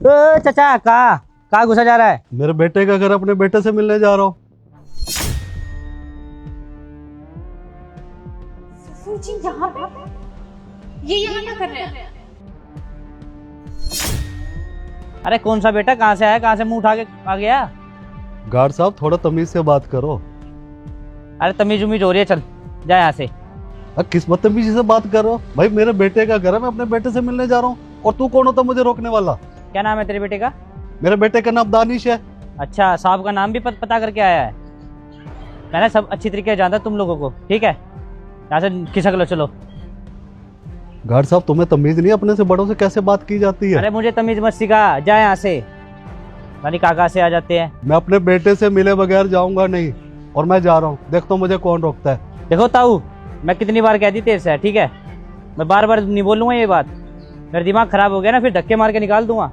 चाचा कहाँ घुसा जा रहा है? मेरे बेटे का घर, अपने बेटे से मिलने जा रहा हूँ। ससुर जी यहाँ ये यहाँ क्या कर रहे हैं? अरे कौन सा बेटा, कहाँ से आया, कहाँ से मुंह उठा के आ गया? गार्ड साहब थोड़ा तमीज से बात करो। अरे तमीज उमीज हो रही है, चल जा यहाँ से। किस बदतमीजी से बात कर रहे हो भाई? मेरे बेटे का घर है, मैं अपने बेटे से मिलने जा रहा हूँ, और तू कौन होता मुझे रोकने वाला? क्या नाम है तेरे बेटे का? मेरे बेटे का नाम दानिश है। अच्छा, साहब का नाम भी पता करके आया है। मैंने सब अच्छी तरीके से जानता तुम लोगों को, ठीक है? यहाँ से खिसक लो, चलो। गार्ड साहब तुम्हें तमीज नहीं, अपने से बड़ों से कैसे बात की जाती है? अरे मुझे तमीज मत सिखा, जा यहाँ से। वाली काका से आ जाते हैं। मैं अपने बेटे से मिले बगैर जाऊंगा नहीं, और मैं जा रहा हूँ, देखता हूँ मुझे कौन रोकता है। देखो ताऊ, मैं कितनी बार कह दी तेरे से, ठीक है? मैं बार बार नहीं बोलूंगा ये बात, मेरा दिमाग खराब हो गया ना, फिर धक्के मार के निकाल दूंगा।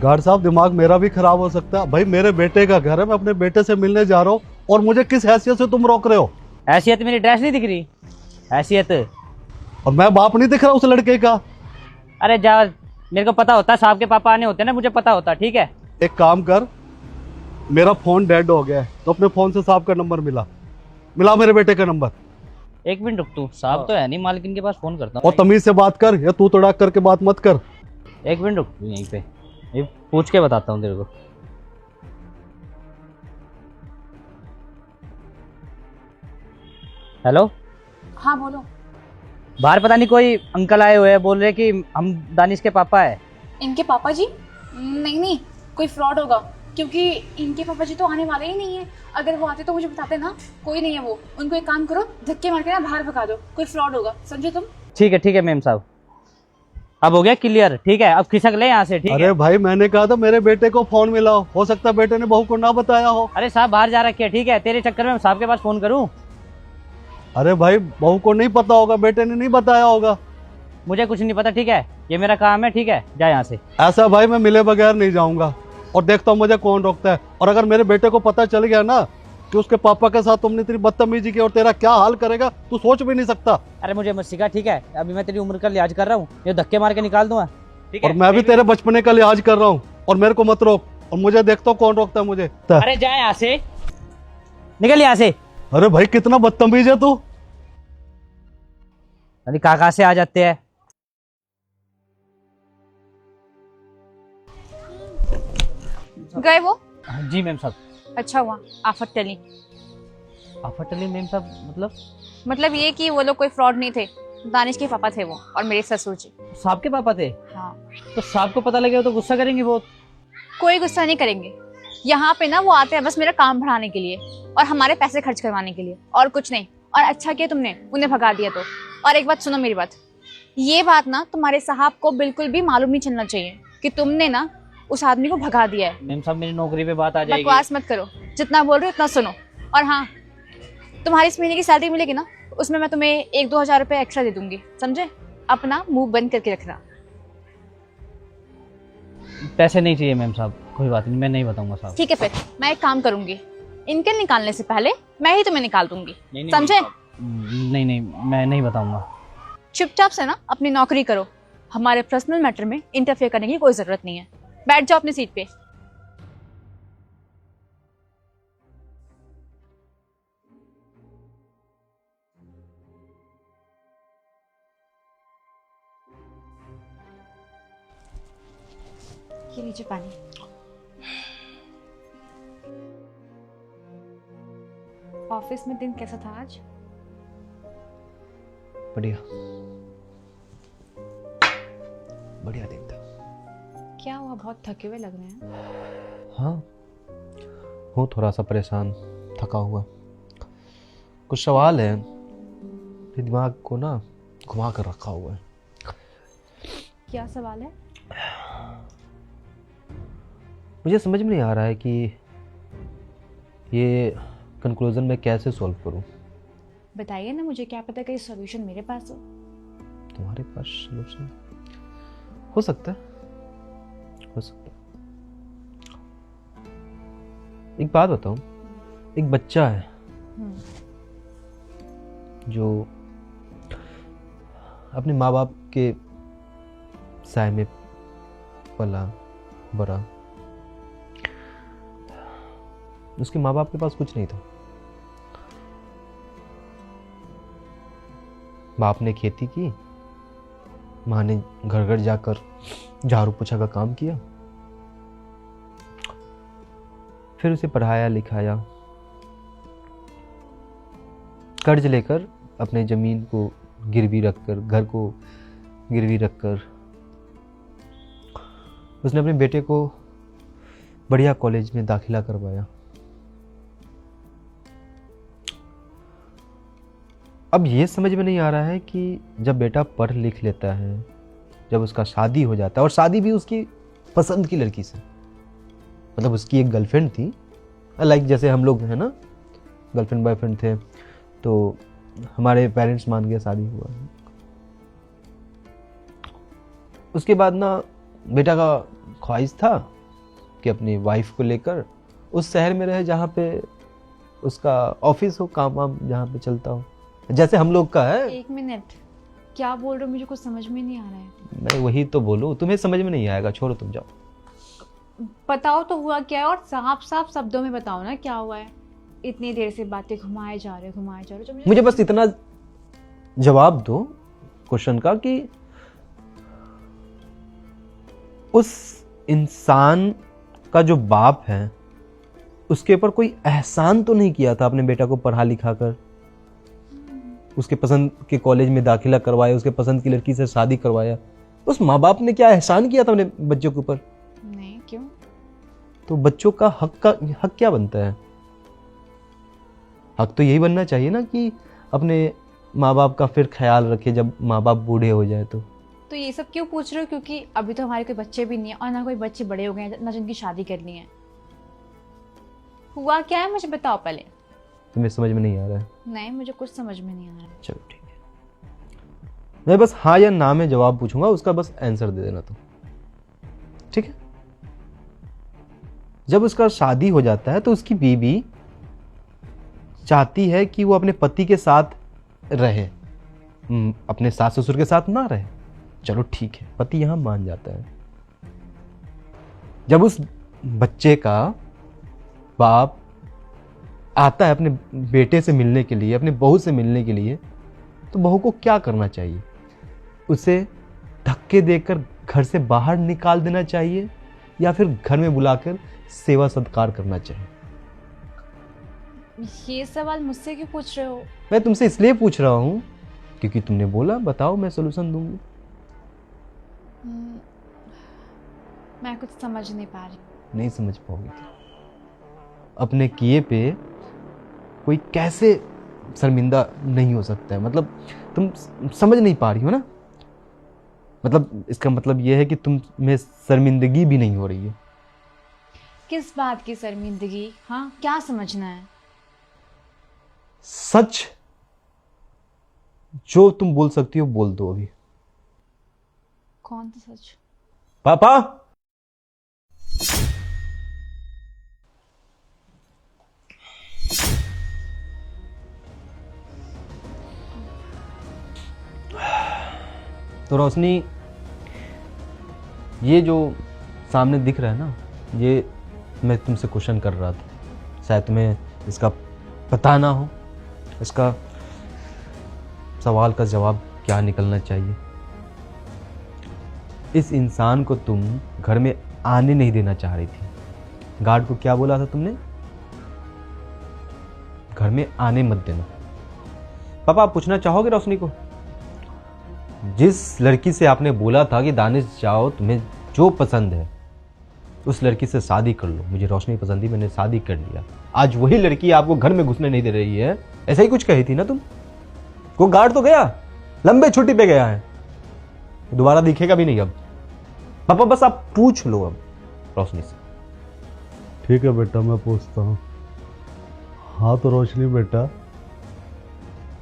गार्ड साहब दिमाग मेरा भी खराब हो सकता है भाई, मेरे बेटे का घर है, मैं अपने बेटे से मिलने जा रहा हूँ, और मुझे किस हैसियत से तुम रोक रहे हो? हैसियत मेरी ड्रेस नहीं दिख रही? हैसियत? और मैं बाप नहीं दिख रहा उस लड़के का? अरे जा, मेरे को पता होता, साहब के पापा आने होते ना, मुझे पता होता, ठीक है? एक काम कर, मेरा फोन डेड हो गया है, तो अपने फोन से साहब का नंबर मिला मेरे बेटे का नंबर। एक मिनट रुक, तू साहब तो है नहीं, मालकिन के पास फोन करता और हूँ। तमीज से बात कर, या तू तड़ाक करके बात मत कर। एक मिनट रुक तू यहीं पे, ये पूछ के बताता हूँ तेरे को। हेलो, हाँ बोलो। बाहर पता नहीं कोई अंकल आए हुए हैं, बोल रहे कि हम दानिश के पापा है। इनके पापा जी? नहीं, कोई फ्रॉड होगा, क्योंकि इनके पापा जी तो आने वाले ही नहीं है। अगर वो आते तो मुझे बताते ना। कोई नहीं है वो। उनको एक काम करो, धक्के मार के ना बाहर भगा दो। कोई फ्रॉड होगा, समझे तुम? ठीक है मेम साहब, अब हो गया क्लियर, ठीक है? अब खिसक ले यहाँ से, ठीक अरे है? भाई मैंने कहा था मेरे बेटे को फोन मिला हो सकता है बेटे ने बहू को ना बताया हो। अरे साहब बाहर जा रखे, ठीक है? तेरे चक्कर में साहब के पास फोन करूँ? अरे भाई बहू को नहीं पता होगा, बेटे ने नहीं बताया होगा। मुझे कुछ नहीं पता, ठीक है? ये मेरा काम है, ठीक है? जा यहाँ से। ऐसा भाई मैं मिले बगैर नहीं जाऊंगा, और देखता हूँ मुझे कौन रोकता है। और अगर मेरे बेटे को पता चल गया ना कि उसके पापा के साथ तुमने तेरी बदतमीजी की, और तेरा क्या हाल करेगा तू सोच भी नहीं सकता। अरे मुझे मत सिखा, ठीक है? अभी मैं तेरी उम्र का लिहाज कर रहा हूँ, ये धक्के मार के निकाल दूंगा, ठीक है? और मैं भी तेरे बचपने का लिहाज कर रहा हूँ, और मेरे को मत रोक, और मुझे देखता हूँ कौन रोकता है मुझे। अरे जा यहाँ से, निकल यहाँ से। अरे भाई कितना बदतमीज है तू। अरे काका से आ जाते हैं। गए वो? जी मैम साहब। अच्छा हुआ आफत टली। आफतली मैम साहब मतलब ये कि वो लोग कोई फ्रॉड नहीं थे। दानिश के पापा थे वो, और मेरे ससुर जी। साहब के पापा थे? हाँ। तो साहब को पता लगे तो गुस्सा करेंगे बहुत। कोई गुस्सा नहीं करेंगे। यहाँ पे ना वो आते हैं बस मेरा काम बढ़ाने के लिए और हमारे पैसे खर्च करवाने के लिए, और कुछ नहीं। और अच्छा किया तुमने उन्हें भगा दिया तो। और एक बात सुनो मेरी बात, ये बात ना तुम्हारे साहब को बिल्कुल भी मालूम नहीं चलना चाहिए कि तुमने ना उस आदमी को भगा दिया है। मैम साहब मेरी नौकरी पे बात आ जाएगी। बकवास मत करो, जितना बोल रहे हो उतना सुनो। और हाँ, तुम्हारी इस महीने की सैलरी मिलेगी ना, उसमें मैं तुम्हें 1-2 हज़ार रुपये एक्स्ट्रा दे दूंगी, समझे? अपना मुंह बंद करके रखना। पैसे नहीं चाहिए मैम साहब, कोई बात नहीं, मैं नहीं बताऊंगा साहब। ठीक है, फिर मैं एक काम करूंगी, इनके निकालने से पहले मैं ही तुम्हें निकाल दूंगी, समझे? नहीं मैं नहीं बताऊंगा। चुपचाप से ना अपनी नौकरी करो, हमारे पर्सनल मैटर में इंटरफेयर करने की कोई जरूरत नहीं है। बैठ जाओ अपनी सीट पे। ये लीजिए पानी। ऑफिस में दिन कैसा था आज? बढ़िया बढ़िया दिन था। क्या हुआ, बहुत थके हुए लग रहे हैं? हाँ हूँ थोड़ा सा परेशान, थका हुआ। कुछ सवाल है, मेरे दिमाग को ना घुमा कर रखा हुआ है। क्या सवाल है? मुझे समझ में नहीं आ रहा है कि ये कंक्लूजन मैं कैसे सॉल्व करूं। बताइए ना मुझे, क्या पता कि सॉल्यूशन मेरे पास हो। तुम्हारे पास सॉल्यूशन हो सकता है, हो सकता है। एक बात बताऊं, एक बच्चा है जो अपने माँ बाप के साय में पला, बड़ा। उसके माँ बाप के पास कुछ नहीं था। बाप ने खेती की, माँ ने घर घर जाकर झाड़ू पोछा का काम किया, फिर उसे पढ़ाया लिखाया, कर्ज लेकर अपने जमीन को गिरवी रखकर, घर को गिरवी रखकर उसने अपने बेटे को बढ़िया कॉलेज में दाखिला करवाया। अब ये समझ में नहीं आ रहा है कि जब बेटा पढ़ लिख लेता है, जब उसका शादी हो जाता है, और शादी भी उसकी पसंद की लड़की से, मतलब उसकी एक गर्लफ्रेंड थी, लाइक जैसे हम लोग हैं ना, गर्लफ्रेंड बॉयफ्रेंड थे, तो हमारे पेरेंट्स मान गए, शादी हुआ। उसके बाद ना बेटा का ख्वाहिश था कि अपनी वाइफ को लेकर उस शहर में रहे जहाँ पे उसका ऑफिस हो, काम वाम जहाँ पे चलता हो, जैसे हम लोग का है। 1 मिनट, क्या बोल रहे हो? मुझे कुछ समझ में नहीं आ रहा है। मैं वही तो बोलूँ, तुम्हें समझ में नहीं आएगा, छोड़ो तुम जाओ। बताओ तो हुआ क्या है, और साफ साफ शब्दों में बताओ ना क्या हुआ है। इतनी देर से बातें घुमाए जा रहे हो। मुझे बस इतना जवाब दो क्वेश्चन का कि उस इंसान का जो बाप है उसके ऊपर कोई एहसान तो नहीं किया था अपने बेटा को पढ़ा लिखा कर, उसके पसंद के कॉलेज में दाखिला करवाया, उसके पसंद की लड़की से शादी करवाया। उस माँ बाप ने क्या एहसान किया था अपने बच्चों के ऊपर? नहीं, क्यों? तो बच्चों का हक क्या बनता है? हक तो यही बनना चाहिए ना कि अपने माँ बाप का फिर ख्याल रखे जब माँ बाप बूढ़े हो जाए। तो ये सब क्यों पूछ रहे हो? क्योंकि अभी तो हमारे कोई बच्चे भी नहीं है, और ना कोई बच्चे बड़े हो गए हैं, ना जिनकी शादी करनी है। हुआ क्या है मुझे बताओ पहले। तुम्हें समझ में नहीं आ रहा है? नहीं, मुझे कुछ समझ में नहीं आ रहा है। चलो ठीक है, मैं बस हाँ या ना में जवाब पूछूंगा, उसका बस आंसर दे देना तुम, ठीक है? जब उसका शादी हो जाता है तो उसकी बीवी चाहती है कि वो अपने पति के साथ रहे, अपने सास ससुर के साथ ना रहे। चलो ठीक है, पति यहां मान जाता है। जब उस बच्चे का बाप आता है अपने बेटे से मिलने के लिए, अपने बहू से मिलने के लिए, तो बहू को क्या करना चाहिए? उसे धक्के देकर घर से बाहर निकाल देना चाहिए या फिर घर में बुलाकर सेवा सत्कार करना चाहिए? ये सवाल मुझसे क्यों पूछ रहे हो? मैं तुमसे इसलिए पूछ रहा हूं क्योंकि तुमने बोला बताओ, मैं सॉल्यूशन दूंगी। मैं कुछ समझ नहीं पा रही। नहीं समझ पाओगी तो अपने किए पे कोई कैसे शर्मिंदा नहीं हो सकता है? मतलब तुम समझ नहीं पा रही हो ना, मतलब इसका मतलब यह है कि तुम में शर्मिंदगी भी नहीं हो रही है। किस बात की शर्मिंदगी? हाँ, क्या समझना है? सच जो तुम बोल सकती हो बोल दो अभी। कौन सा सच? पापा, तो रोशनी, ये जो सामने दिख रहा है ना, ये मैं तुमसे क्वेश्चन कर रहा था, शायद तुम्हें इसका पता ना हो, इसका सवाल का जवाब क्या निकलना चाहिए। इस इंसान को तुम घर में आने नहीं देना चाह रही थी। गार्ड को क्या बोला था तुमने? घर में आने मत देना। पापा, आप पूछना चाहोगे रोशनी को? जिस लड़की से आपने बोला था कि दानिश जाओ, तुम्हें जो पसंद है उस लड़की से शादी कर लो, मुझे रोशनी पसंद थी, मैंने शादी कर लिया, आज वही लड़की आपको घर में घुसने नहीं दे रही है, ऐसा ही कुछ कही थी ना तुम? वो गार्ड तो गया, लंबे छुट्टी पे गया है, दोबारा दिखेगा भी नहीं अब। पापा बस आप पूछ लो अब रोशनी से। ठीक है बेटा, मैं पूछता हूँ। हाँ तो रोशनी बेटा,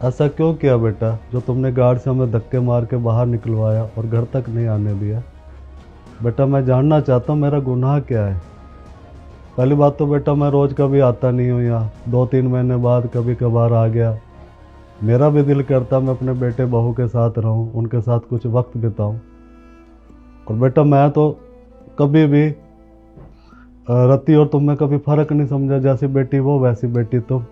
ऐसा क्यों किया बेटा जो तुमने गार्ड से हमें धक्के मार के बाहर निकलवाया और घर तक नहीं आने दिया? बेटा मैं जानना चाहता हूँ मेरा गुनाह क्या है। पहली बात तो बेटा मैं रोज़ कभी आता नहीं हूँ यहाँ, 2-3 महीने बाद कभी कभार आ गया। मेरा भी दिल करता मैं अपने बेटे बहू के साथ रहूँ, उनके साथ कुछ वक्त बिताऊँ। और बेटा मैं तो कभी भी रति और तुम में कभी फर्क नहीं समझा, जैसी बेटी वो वैसी बेटी तुम।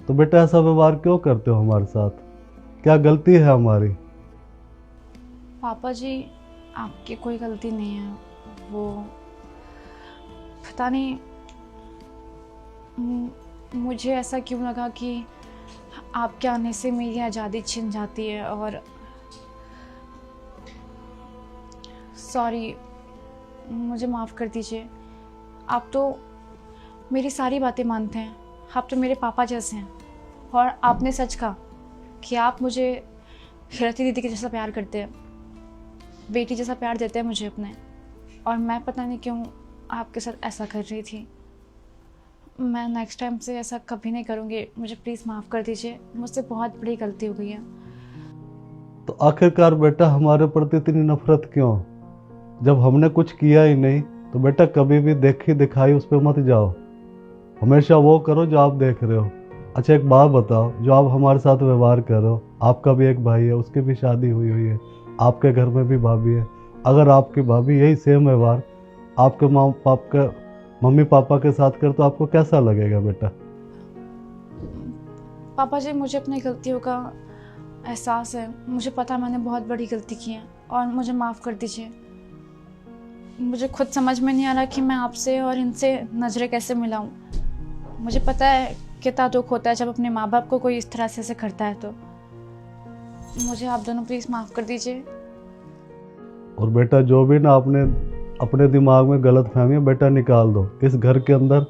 तो बेटा ऐसा व्यवहार क्यों करते हो हमारे साथ? क्या गलती है हमारी? पापा जी, आपकी कोई गलती नहीं है। वो पता नहीं मुझे ऐसा क्यों लगा कि आपके आने से मेरी आज़ादी छिन जाती है। और सॉरी, मुझे माफ़ कर दीजिए। आप तो मेरी सारी बातें मानते हैं, आप तो मेरे पापा जैसे हैं। और आपने सच कहा कि आप मुझे रति दीदी के जैसा प्यार करते हैं, बेटी जैसा प्यार देते हैं मुझे अपने। और मैं पता नहीं क्यों आपके साथ ऐसा कर रही थी। मैं नेक्स्ट टाइम से ऐसा कभी नहीं करूँगी, मुझे प्लीज़ माफ़ कर दीजिए, मुझसे बहुत बड़ी गलती हो गई है। तो आखिरकार बेटा हमारे प्रति इतनी नफरत क्यों? जब हमने कुछ किया ही नहीं तो बेटा कभी भी देखी दिखाई उस पर मत जाओ, हमेशा वो करो जो आप देख रहे हो। अच्छा एक बात बताओ, जो आप हमारे साथ व्यवहार कर रहे हो, आपका भी एक भाई है, उसकी भी शादी हुई हुई है, आपके घर में भी भाभी है। अगर आपकी भाभी यही सेम व्यवहार आपके मम्मी पापा के साथ कर तो आपको कैसा लगेगा बेटा? पापा जी, मुझे अपनी गलतियों का एहसास है। मुझे पता है मैंने बहुत बड़ी गलती की है और मुझे माफ़ कर दीजिए। मुझे खुद समझ में नहीं आ रहा कि मैं आपसे और इनसे नज़रें कैसे मिलाऊं। मुझे पता है कितना दुख होता है जब अपने माँ बाप को कोई इस तरह से करता है। तो मुझे आप दोनों प्लीज़ माफ़ कर दीजिए। और बेटा जो भी ना आपने अपने दिमाग में गलत फहमी बेटा निकाल दो। इस घर के अंदर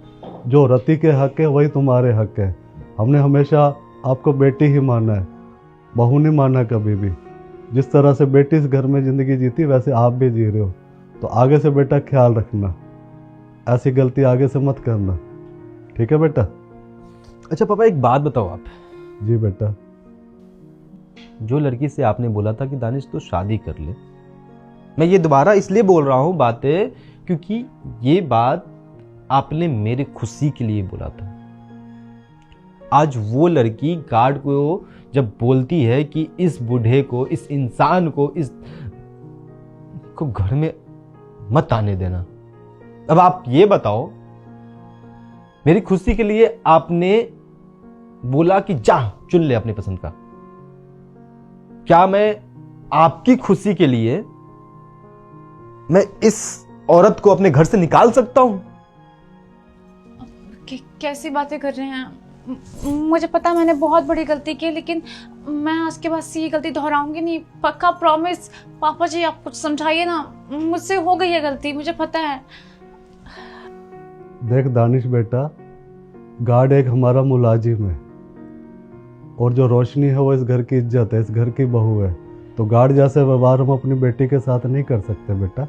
जो रति के हक है वही तुम्हारे हक है। हमने हमेशा आपको बेटी ही माना है, बहू नहीं माना कभी भी। जिस तरह से बेटी इस घर में ज़िंदगी जीती वैसे आप भी जी रहे हो। तो आगे से बेटा ख्याल रखना, ऐसी गलती आगे से मत करना, ठीक है बेटा? अच्छा पापा एक बात बताओ आप। जी बेटा। जो लड़की से आपने बोला था कि दानिश तो शादी कर ले, मैं ये दोबारा इसलिए बोल रहा हूँ बातें क्योंकि ये बात आपने मेरे खुशी के लिए बोला था। आज वो लड़की गार्ड को जब बोलती है कि इस बूढ़े को, इस इंसान को, इस को घर में मत आने देना। अब आप ये बताओ, मेरी खुशी के लिए आपने बोला कि जा चुन ले अपने पसंद का। क्या मैं आपकी खुशी के लिए मैं इस औरत को अपने घर से निकाल सकता हूं? कैसी बातें कर रहे हैं? मुझे पता मैंने बहुत बड़ी गलती की, लेकिन मैं आज के बाद से ये गलती दोहराऊंगी नहीं, पक्का प्रॉमिस। पापा जी आप कुछ समझाइए ना, मुझसे हो गई है गलती, मुझे पता है। देख दानिश बेटा, गार्ड एक हमारा मुलाजिम है और जो रोशनी है वो इस घर की इज्जत है, इस घर की बहू है। तो गार्ड जैसे व्यवहार हम अपनी बेटी के साथ नहीं कर सकते बेटा।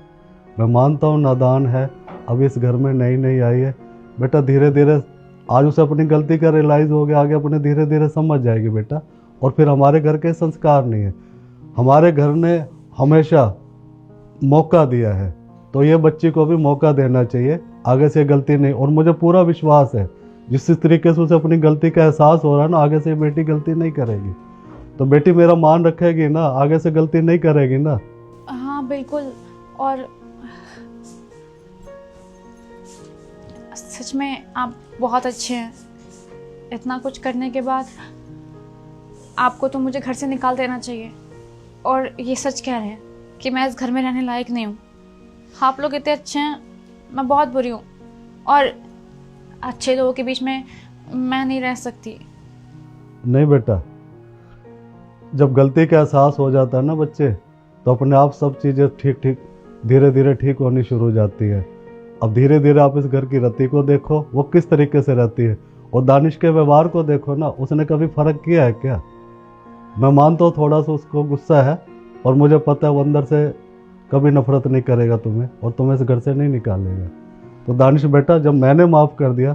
मैं मानता हूँ नादान है, अभी इस घर में नई नई आई है बेटा। धीरे धीरे आज उसे अपनी गलती का रियलाइज़ हो गया, आगे अपने धीरे धीरे समझ जाएगी बेटा। और फिर हमारे घर के संस्कार नहीं है, हमारे घर ने हमेशा मौका दिया है, तो ये बच्ची को भी मौका देना चाहिए, आगे से गलती नहीं। और मुझे पूरा विश्वास है जिस तरीके से उसे अपनी गलती का एहसास हो रहा है ना, आगे से बेटी गलती नहीं करेगी। तो बेटी मेरा मान रखेगी ना, आगे से गलती नहीं करेगी ना? हाँ बिल्कुल। और सच में आप बहुत अच्छे हैं। इतना कुछ करने के बाद आपको तो मुझे घर से निकाल देना चाहिए। और ये सच कह रहे हैं कि मैं इस घर में रहने लायक नहीं हूँ। आप लोग इतने अच्छे हैं, मैं बहुत बुरी हूँ, और अच्छे लोगों के बीच में मैं नहीं रह सकती। नहीं बेटा, जब गलती का एहसास हो जाता है ना बच्चे, तो अपने आप सब चीज़ें ठीक धीरे धीरे ठीक होनी शुरू हो जाती है। अब धीरे धीरे आप इस घर की रति को देखो, वो किस तरीके से रहती है, और दानिश के व्यवहार को देखो ना, उसने कभी फर्क किया है क्या? मैं मानता हूँ थोड़ा सा उसको गुस्सा है, और मुझे पता है वो अंदर से कभी नफरत नहीं करेगा तुम्हें, और तुम्हें इस घर से नहीं निकालेगा। तो दानिश बेटा, जब मैंने माफ़ कर दिया,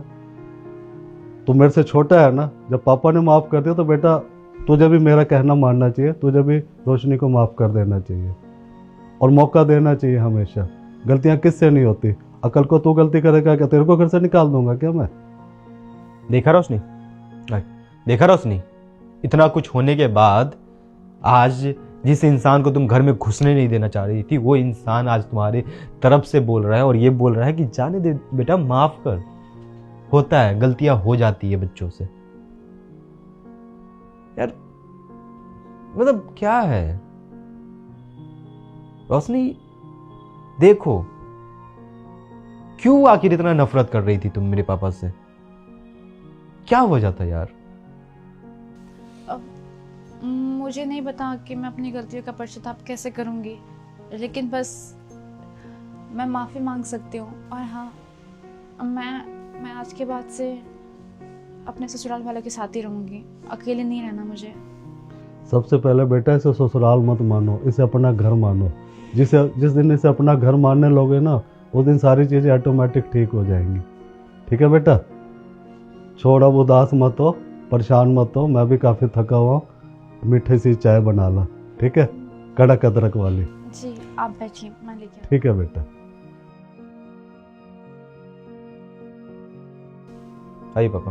तू मेरे से छोटा है ना, जब पापा ने माफ़ कर दिया तो बेटा तुझे भी मेरा कहना मानना चाहिए, तुझे भी रोशनी को माफ़ कर देना चाहिए और मौका देना चाहिए हमेशा। गलतियाँ किससे नहीं होती, अकल को तू गलती करेगा क्या, तेरे को घर से निकाल दूंगा क्या मैं? देखा रोशनी, इतना कुछ होने के बाद आज जिस इंसान को तुम घर में घुसने नहीं देना चाह रही थी, वो इंसान आज तुम्हारे तरफ से बोल रहा है और ये बोल रहा है कि जाने दे बेटा, माफ कर। होता है, गलतियां हो जाती है बच्चों से। यार मतलब क्या है रोशनी, देखो क्यों आखिर इतना नफरत कर रही थी तुम मेरे पापा से? क्या वजह था यार? मुझे नहीं पता कि मैं अपनी गलतियों का पश्चाताप कैसे करूंगी, लेकिन बस मैं माफ़ी मांग सकती हूँ। और हाँ, मैं आज के बाद से अपने ससुराल वालों के साथ ही रहूंगी, अकेले नहीं रहना मुझे। सबसे पहले बेटा इसे ससुराल मत मानो, इसे अपना घर मानो। जिस दिन इसे अपना घर मानने लोगे ना, उस दिन सारी चीज़ें ऑटोमेटिक ठीक हो जाएंगी। ठीक है बेटा, छोड़, अब उदास मत हो, परेशान मत हो। मैं भी काफ़ी थका हुआ हूँ, मीठी सी चाय बना ला, ठीक है, कड़क अदरक वाली। जी आप बैठिए, मैं लेके ठीक है बेटा। आइए पापा।